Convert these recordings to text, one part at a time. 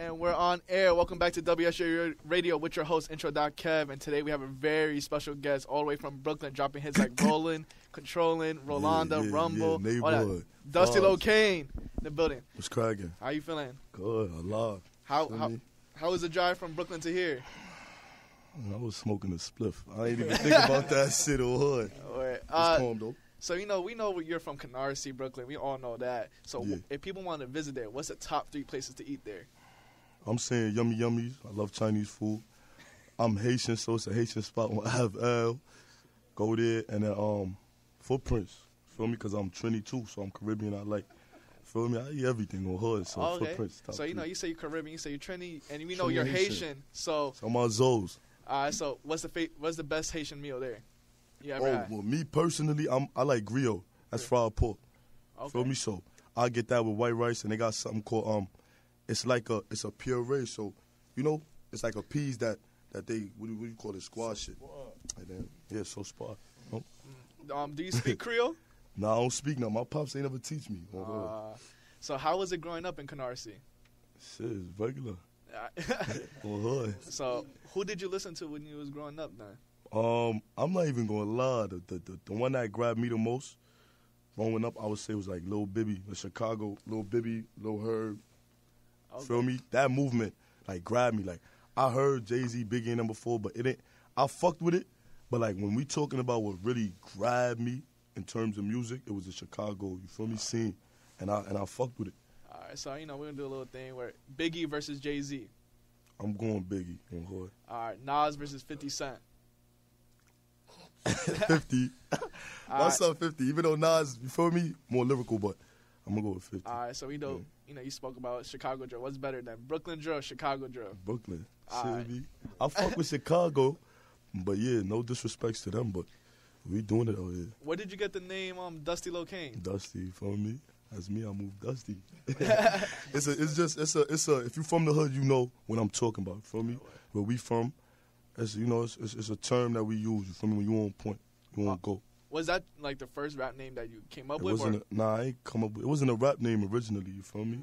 And we're on air. Welcome back to WSJU Radio with your host, Intro.Kev. And today we have a very special guest all the way from Brooklyn, dropping hits like Rollin', Controllin', Rolanda, Rumble, all that. Dusty Locane in the building. What's cracking? How you feeling? Good, alive. How was the drive from Brooklyn to here? I was smoking a spliff. I ain't even think about that shit or hood. Right. It's calm, though. So, we know you're from Canarsie, Brooklyn. We all know that. So, if people want to visit there, what's the top 3 places to eat there? I'm saying Yummy Yummies. I love Chinese food. I'm Haitian, so it's a Haitian spot on Ave. Go there. And then Footprints. Feel me? Because I'm Trini, too, so I'm Caribbean. I like, feel me? I eat everything on hood, so Footprints. So, you say you're Caribbean, you say you're Trini, and we know you're Haitian. So I'm on Zoes. All right, so what's the best Haitian meal there you ever had? Well, me personally, I like griot. That's fried pork. Okay. Feel me? So I get that with white rice, and they got something called it's a puree. So it's like a peas that they what do you call it, squash it. And then so spot. Do you speak Creole? No, I don't speak no. My pops ain't never teach me. So how was it growing up in Canarsie? Shit, it's regular. So who did you listen to when you was growing up then? I'm not even gonna lie. The one that grabbed me the most growing up, I would say was like Lil Bibby, the Chicago, Lil Bibby, Lil Herb. Okay. Feel me? That movement like grabbed me. Like I heard Jay-Z, Biggie and them before, but it ain't. I fucked with it, but like when we talking about what really grabbed me in terms of music, it was the Chicago. You feel me? Scene, and I fucked with it. All right, so we're gonna do a little thing where Biggie versus Jay-Z. I'm going Biggie on hood. All right, Nas versus 50 Cent. 50. What's up, 50? Even though Nas, you feel me, more lyrical, but I'm gonna go with 50. All right, so we know, you spoke about Chicago drill. What's better than Brooklyn drill or Chicago drill? Brooklyn. Right. I fuck with Chicago, but yeah, no disrespects to them, but we doing it out here. Where did you get the name Dusty Locane? Dusty, you feel me? That's me. I moved Dusty. It's a. If you from the hood, you know what I'm talking about. You feel me? Where we from? It's a term that we use. You feel me? When you on point, you on go. Was that like the first rap name that you came up with? Nah, I ain't come up with. It wasn't a rap name originally. You feel me?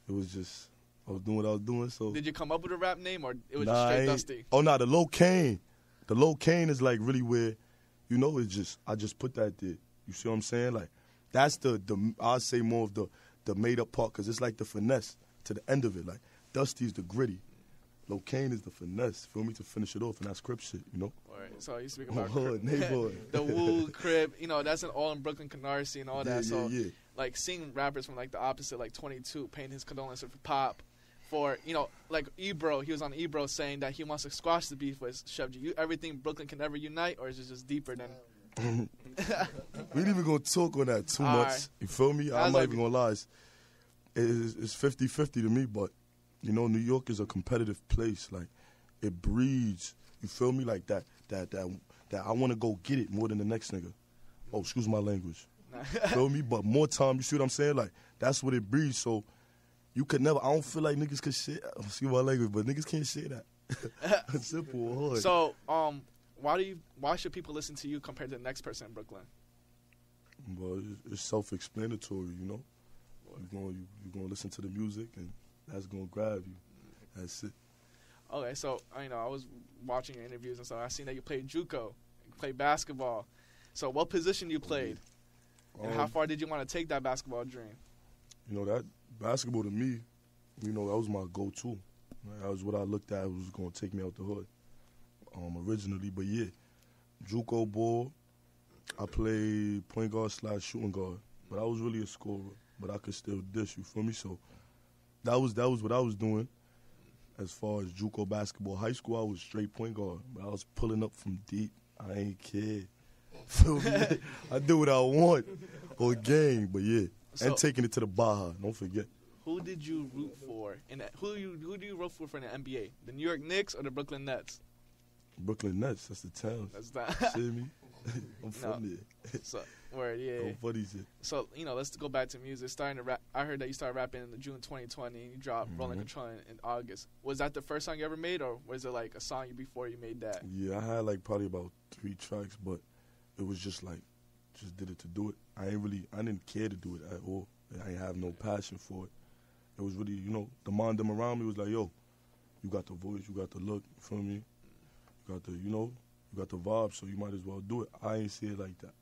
It was just I was doing what I was doing. So did you come up with a rap name or it was just straight Dusty? Oh no, the Locane. The Locane is like really where, it's just I just put that there. You see what I'm saying? Like. That's I'd say more of the made up part because it's like the finesse to the end of it. Like Dusty's the gritty, Locane is the finesse. Feel me, to finish it off, and that's Crip shit, All right, so you speak about neighborhood, the Woo, Crip, that's all in Brooklyn, Canarsie, and all that. So like seeing rappers from like the opposite, like 22, paying his condolences for Pop, for like Ebro, he was on Ebro saying that he wants to squash the beef with Chef G. Everything Brooklyn can ever unite, or is it just deeper than? We ain't even gonna talk on that too much. Right. You feel me? I'm not even gonna lie. It's 50-50 to me, but New York is a competitive place. Like it breeds. You feel me? Like that I want to go get it more than the next nigga. Oh, excuse my language. Feel me? But more time. You see what I'm saying? Like that's what it breeds. So you could never. I don't feel like niggas could share. Excuse my language, but niggas can't share that. Simple or hard. So Why should people listen to you compared to the next person in Brooklyn? Well, it's self-explanatory, You're gonna listen to the music, and that's gonna grab you. That's it. Okay, so I was watching your interviews and so I seen that you played JUCO, you played basketball. So what position you played, and how far did you want to take that basketball dream? That basketball to me, that was my go-to. That was what I looked at was gonna take me out the hood. Originally, but yeah, JUCO ball. I played point guard / shooting guard, but I was really a scorer. But I could still dish. You feel me? So that was what I was doing. As far as JUCO basketball, high school I was straight point guard, but I was pulling up from deep. I ain't care. Feel me? I do what I want on game, but yeah, and taking it to the Baja. Don't forget. Who did you root for? Who do you root for in the NBA? The New York Knicks or the Brooklyn Nets? Brooklyn Nets, that's the town. That's that. See me? I'm from there. So, word, yeah. I'm funny shit. So, let's go back to music. Starting to rap. I heard that you started rapping in June 2020 and you dropped Rollin' Control in August. Was that the first song you ever made, or was it like a song before you made that? Yeah, I had like probably about 3 tracks, but it was just did it to do it. I didn't care to do it at all. I ain't have no passion for it. it was really, you know, the mind them around me was like, yo, you got the voice, you got the look, you feel me? You got the, you know, you got the vibe, so you might as well do it. I ain't see it like that.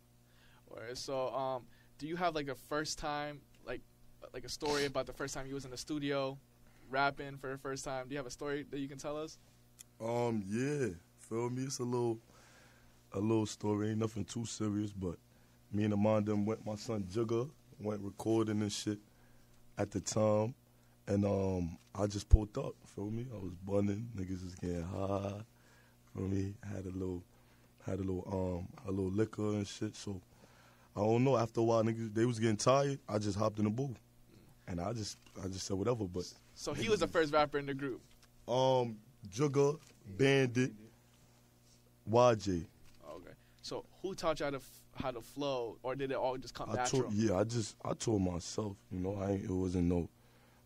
Alright, so do you have like a first time, like a story about the first time you was in the studio rapping for the first time? Do you have a story that you can tell us? Yeah, feel me? It's a little story. Ain't nothing too serious, but me and Amanda went. My son Jigga went recording and shit at the time, and I just pulled up. Feel me? I was bunning. Niggas was getting high. Feel me? Had a little liquor and shit. So I don't know. After a while, niggas they was getting tired. I just hopped in the booth, and I just said whatever. But so he was the first rapper in the group. Jigga, Bandit, YJ. Okay. So who taught you how to flow, or did it all just come natural? I taught myself. You know, it wasn't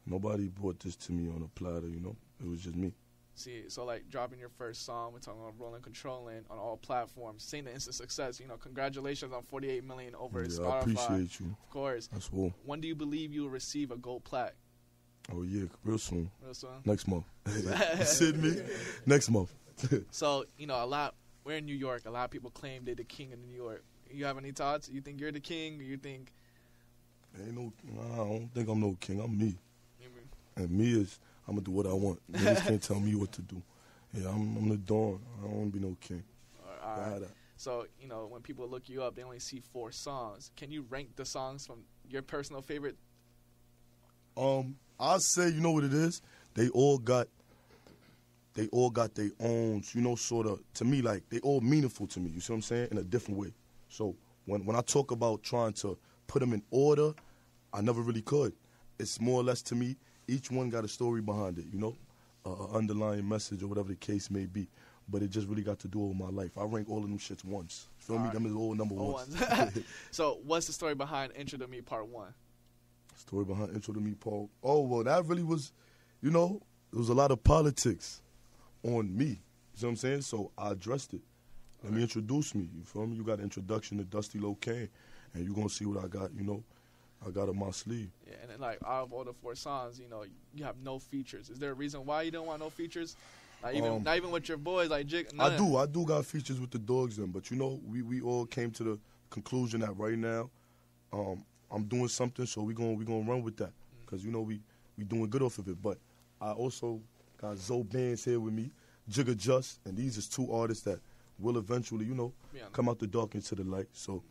nobody brought this to me on a platter. You know, it was just me. See, so like dropping your first song, we're talking about Rolling Controlling on all platforms, seeing the instant success. You know, congratulations on 48 million over Spotify. I appreciate you. Of course. That's cool. When do you believe you will receive a gold plaque? Oh yeah, real soon. Real soon. Next month. You see me? Next month. So you know, we're in New York. A lot of people claim they're the king of New York. You have any thoughts? You think you're the king? Or you think? I don't think I'm no king. I'm me. And me is, I'm going to do what I want. Niggas can't tell me what to do. Yeah, I'm the Dawn. I don't want to be no king. All right. So, you know, when people look you up, they only see 4 songs. Can you rank the songs from your personal favorite? I'll say, you know what it is? They all got their own, you know, sort of, to me, like, they all meaningful to me, you see what I'm saying, in a different way. So when I talk about trying to put them in order, I never really could. It's more or less, to me, each one got a story behind it, you know, underlying message or whatever the case may be. But it just really got to do with my life. I rank all of them shits once. Feel me? Them is all number ones. So what's the story behind Intro to Me Part 1? Story behind Intro to Me Part. Oh, well, that really was, you know, there was a lot of politics on me. You see what I'm saying? So I addressed it. Let me introduce me. You feel me? You got an introduction to Dusty Locane, and you're going to see what I got, you know. I got on my sleeve. Yeah, and then, like, out of all the 4 songs, you know, you have no features. Is there a reason why you don't want no features? Not even with your boys, like Jig. I do got features with the dogs then, but you know, we all came to the conclusion that right now, I'm doing something, so we gonna run with that, cause you know we doing good off of it. But I also got Zoe Bands here with me, Jigga Just, and these is 2 artists that will eventually, you know, come out the dark into the light. So.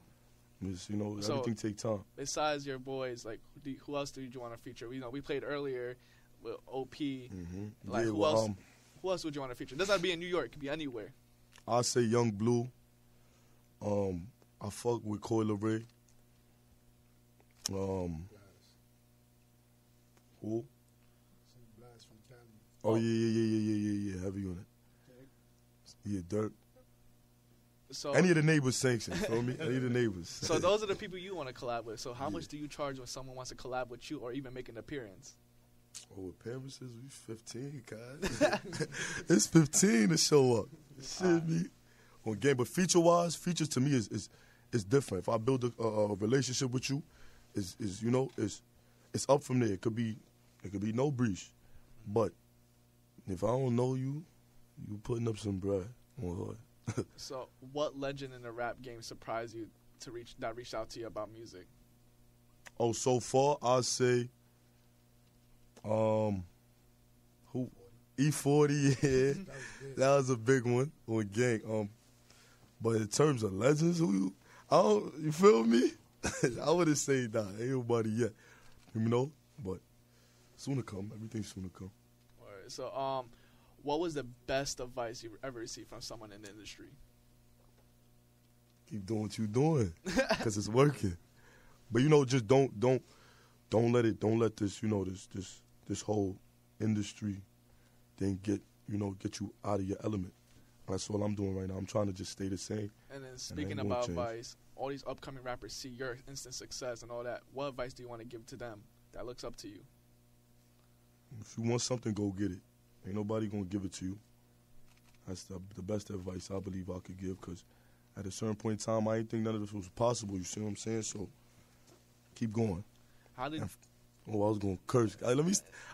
You know, everything take time. Besides your boys, like, who else did you want to feature? You know, we played earlier with OP. Mm-hmm. Like, yeah, who else would you want to feature? It doesn't have to be in New York. It could be anywhere. I'll say Young Blue. I fuck with Coil Ray. Who? Oh, yeah. Heavy on it. Yeah, Dirk. So, any of the neighbors sanction, feel me? Any of the neighbors. So those are the people you want to collab with. So how much do you charge when someone wants to collab with you or even make an appearance? Oh, appearances, we 15, guys. It's 15 to show up. Shit, me. On game, but features to me is different. If I build a relationship with you, is you know, it's up from there. It could be no breach, but if I don't know you, you putting up some bread on hood. So, what legend in the rap game surprised you that reached out to you about music? Oh, so far I'd say, who? E40, yeah, that was a big one on gang. But in terms of legends, you feel me? I wouldn't say that. Ain't nobody yet, you know. But soon to come. Everything soon to come. All right. So, what was the best advice you ever received from someone in the industry? Keep doing what you're doing, because it's working. But you know, just don't let this, you know, this whole industry thing get you out of your element. That's all I'm doing right now. I'm trying to just stay the same. And then speaking about advice, all these upcoming rappers see your instant success and all that. What advice do you want to give to them that looks up to you? If you want something, go get it. Ain't nobody going to give it to you. That's the best advice I believe I could give, because at a certain point in time, I didn't think none of this was possible. You see what I'm saying? So keep going. Oh, I was gonna curse.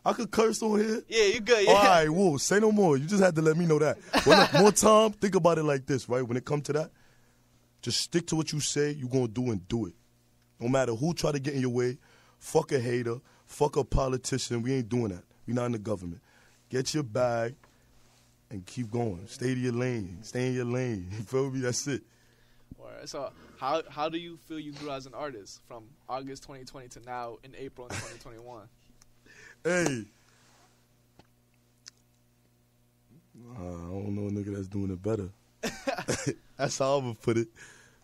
I could curse on here. Yeah, you good. Yeah. All right, whoa, say no more. You just had to let me know that. Well, look, more time. Think about it like this, right? When it comes to that, just stick to what you say you're gonna do and do it. No matter who try to get in your way. Fuck a hater. Fuck a politician. We ain't doing that. We not in the government. Get your bag and keep going. Stay to your lane. Stay in your lane. You feel me? That's it. All right. So how do you feel you grew as an artist from August 2020 to now in April in 2021? Hey. I don't know a nigga that's doing it better. That's how I'm going to put it.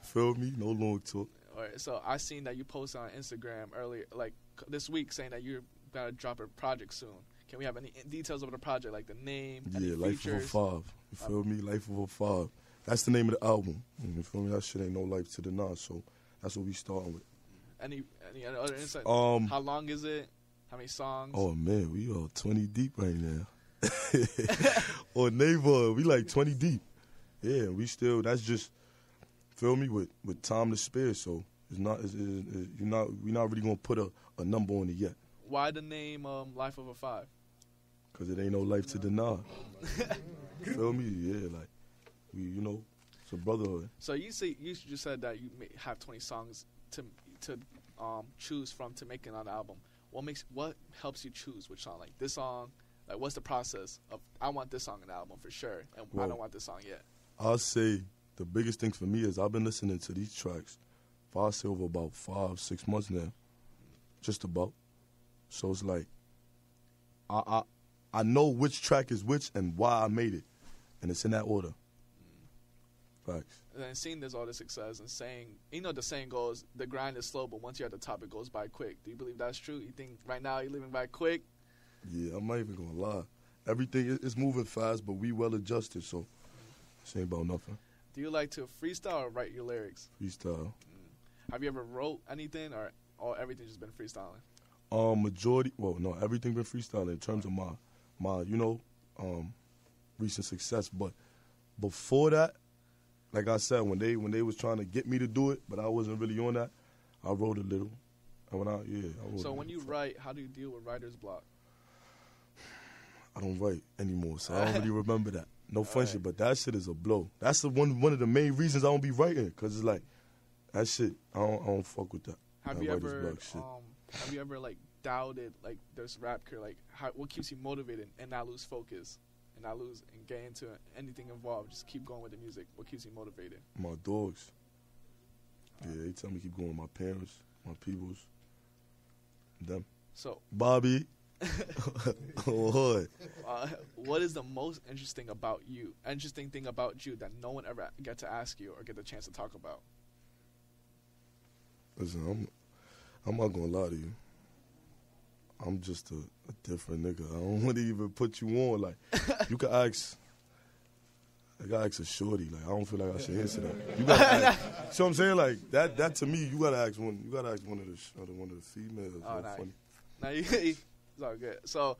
Feel me? No long talk. All right. So I seen that you posted on Instagram earlier, like this week, saying that you're going to drop a project soon. Can we have any details of the project, like the name, any Life features? of a 5. You feel me? Life of a 5. That's the name of the album. You feel me? That shit ain't no life to the nah, so that's what we starting with. Any other insight? How long is it? How many songs? Oh, man, we all 20 deep right now. Or neighborhood, we like 20 deep. Yeah, we still, that's just, feel me, with time to spare, so we're not really going to put a number on it yet. Why the name Life of a 5? Because it ain't no life to deny. Feel me? Yeah, like, we, it's a brotherhood. So you just said that you may have 20 songs to choose from to make it on the album. What helps you choose which song? Like this song, like what's the process of I want this song in the album for sure, and I don't want this song yet? I'll say the biggest thing for me is I've been listening to these tracks for I'll say over about 5-6 months now, just about. So it's like I know which track is which and why I made it, and it's in that order. Facts. And then seeing there's all this success and saying, the saying goes, the grind is slow, but once you're at the top, it goes by quick. Do you believe that's true? You think right now you're living by quick? Yeah, I'm not even going to lie. Everything is moving fast, but we well adjusted, so this ain't about nothing. Do you like to freestyle or write your lyrics? Freestyle. Have you ever wrote anything or everything just been freestyling? Everything been freestyling in terms of my recent success. But before that, like I said, when they was trying to get me to do it, but I wasn't really on that, I wrote a little. And I wrote. So when you write, how do you deal with writer's block? I don't write anymore, so I don't really remember that. No fun shit, but that shit is a blow. That's one of the main reasons I don't be writing, because it's like, that shit, I don't fuck with that. Have you ever like doubted like this rap career, like what keeps you motivated and not lose focus and not lose and get into anything involved, just keep going with the music? What keeps you motivated? My dogs. Yeah, they tell me keep going. My parents, my peoples, them. So Bobby. What is the most interesting thing about you that no one ever get to ask you or get the chance to talk about? Listen, I'm not gonna lie to you. I'm just a different nigga. I don't want to even put you on. Like, you can ask. I gotta ask a shorty. Like, I don't feel like I should answer that. You gotta ask. See what I'm saying? Like that to me, you gotta ask one. You gotta ask one of the females. Oh, nice. Funny. Now it's all good. So,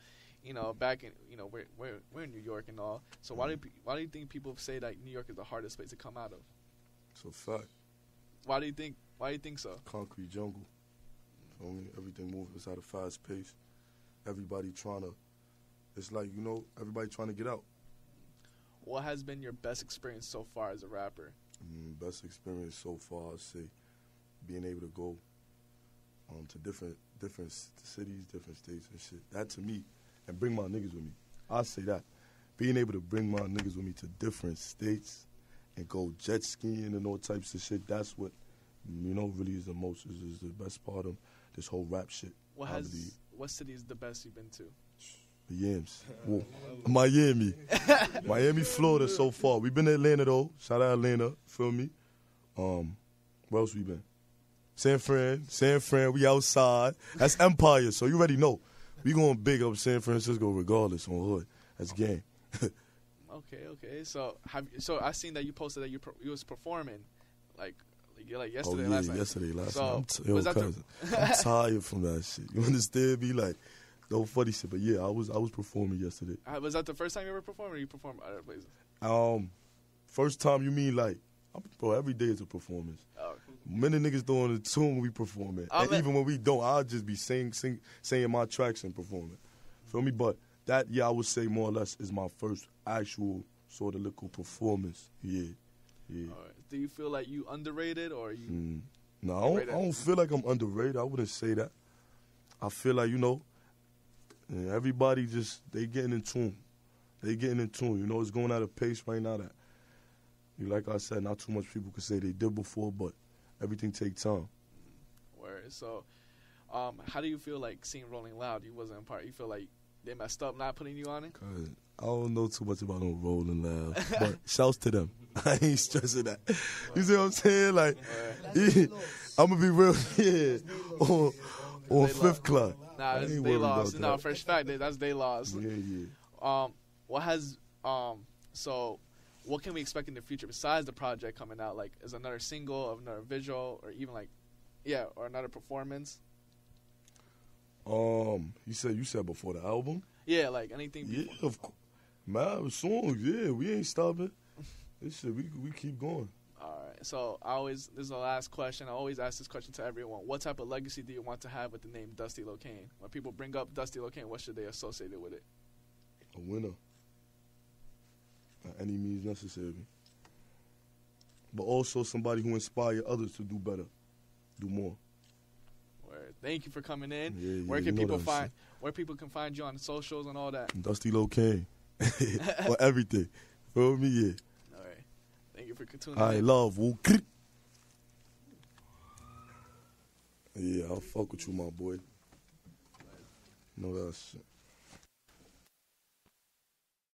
back in we're in New York and all. So why do you think people say that New York is the hardest place to come out of? It's a fact. Why do you think so? Concrete jungle. Everything moving. It's at a fast pace. Everybody trying to. It's like everybody trying to get out. What has been your best experience so far as a rapper? Best experience so far, I'd say, being able to go to different cities, different states and shit. That to me, and bring my niggas with me. I say that. Being able to bring my niggas with me to different states and go jet skiing and all types of shit, that's what, really is is the best part of this whole rap shit. What city is the best you've been to? The Yams. Whoa. Miami, Florida so far. We've been to Atlanta though. Shout out Atlanta. Feel me? Where else we been? San Fran, we outside. That's Empire, so you already know. We going big up San Francisco regardless on hood. That's gang. Okay. So I seen that you posted that you was performing like yesterday, last night. Yesterday, last night. I'm tired from that shit. You understand me? Like, no funny shit, but yeah, I was performing yesterday. Was that the first time you ever performed, or you performed other places? First time, you mean like, bro, every day is a performance. Oh. Many niggas doing the tune when we performing. And even when we don't, I'll just be saying my tracks and performing. Feel me? But that, yeah, I would say more or less is my first actual sort of lyrical performance. Yeah. All right. Do you feel like you underrated or you? No, I don't feel like I'm underrated. I wouldn't say that. I feel like, everybody just, they getting in tune. They getting in tune. It's going at a pace right now that, like I said, not too much people could say they did before, but everything takes time. Word. So, how do you feel like seeing Rolling Loud? You wasn't a part. You feel like they messed up not putting you on it? I don't know too much about no Rolling Loud, but shouts to them. I ain't stressing that. You see what I'm saying? Like, I'm gonna be real. Yeah, on Fifth Club. Nah, it's they lost. No, first fact, that's they lost. Yeah. So what can we expect in the future besides the project coming out? Like, is another single, another visual, or even or another performance? You said before the album? Yeah, like anything before. Yeah, of course. Man, songs, yeah, we ain't stopping. This shit, we keep going. All right. So this is the last question. I always ask this question to everyone. What type of legacy do you want to have with the name Dusty Locane? When people bring up Dusty Locane, what should they associate it with it? A winner. By any means necessary. But also somebody who inspires others to do better, do more. Word. Thank you for coming in. Yeah, where people can find you on the socials and all that? Dusty Locane. For everything. Feel me? Yeah. All right. Thank you for tuning in. I love you. Yeah, I'll fuck with you, my boy. No, that shit.